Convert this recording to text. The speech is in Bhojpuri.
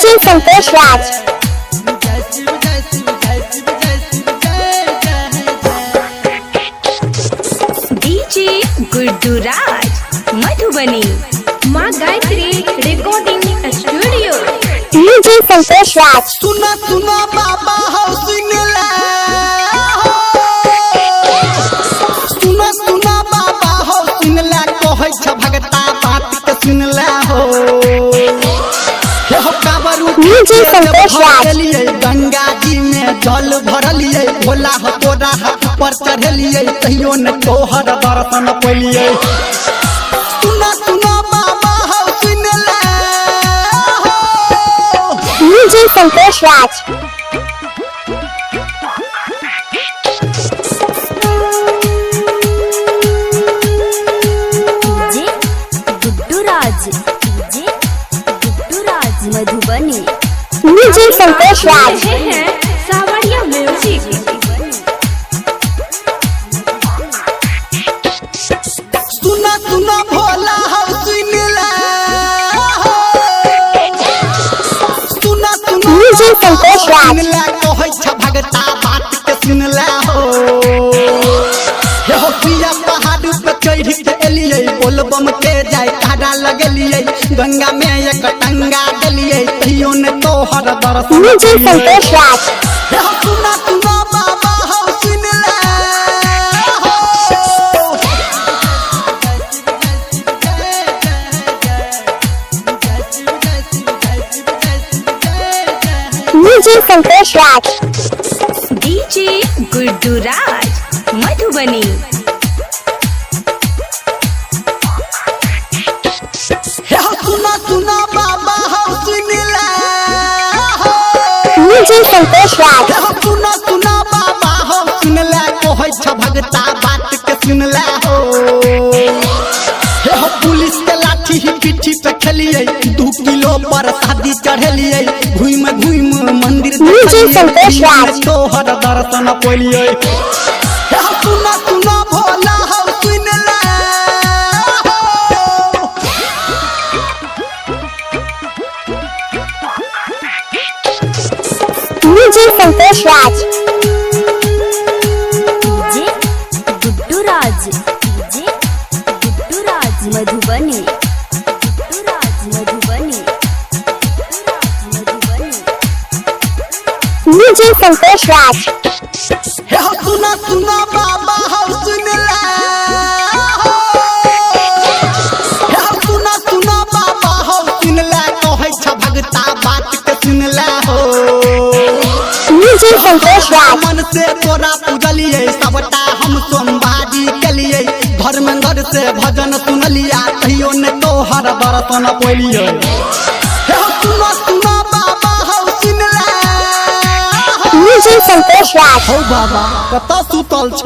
DJ Santosh Raj. DJ Guddu राज मधुबनी माँ Gayatri recording studio. DJ Santosh Raj. सुना सुना बाबा हो सुन ले, सुना सुना बाबा हो सुन ले, कहै छ भगता बात के सुन ले हो। हो Kabru DJ Santosh Raj. Ganga ji में जल भरलिए, भोला हो तोरा पर चढ़लिए, कहियो न तोहर दर्शन पलिए। सुना सुना बाबा हो सुन ले DJ Santosh Raj. DJ Guddu राज, DJ गुड्डू राज मधुबनी। DJ Santosh Raj. रहे हैं सावरिया म्यूजिक। सुना सुना भोला हो सुन ले, सुना सुना DJ Santosh Raj. सुन ले, कहै छ भगता बात के सुन ले हो। हो पिया पहाड़ पे चढ़ के एलिए, बोलबम के जाय कारा लगलिए, गंगा में एक टंगा देलिए, कहियो न तोहर दर्शन DJ Santosh Raj. हो सुना सुना बाबा हो सुन ले हो। DJ Santosh Raj. DJ Guddu राज मधुबनी। हो सुना सुना बाबा हो सुन ले हो। DJ Santosh Raj. हो सुना सुना बाबा हो सुन ले, कहै छ भगता बात के सुन ले हो। हो पुलिस के लाठी ही पीठी पे खेलिए, 2 किलो पर शादी चढ़लिए, घूम घूम मंदिर DJ Santosh Raj. तोहर दर्शन पलिए। हो सुना सुना भोला हो सुन ले हो। DJ Santosh Raj. DJ Guddu राज, DJ गुड्डू राज मधुबनी। गुड्डू राज मधुबनी, गुड्डू राज मधुबनी। DJ Santosh Raj. हो सुना सुना बाबा हो सुन ले हो। हो सुना सुना बाबा हो सुन ले, कहै छ भगता बात के सुन ले हो। DJ Santosh Raj. मन से तोरा पूजलिए, सबटा हम सोमवारी केलिए, घर में घर से भजन सुनलिया, कहियो न तोहर दर्शन पलिए। हो सुना सुना बाबा हो सुन ले हो। DJ Santosh Raj. हो बाबा कतऽ सुतल छ?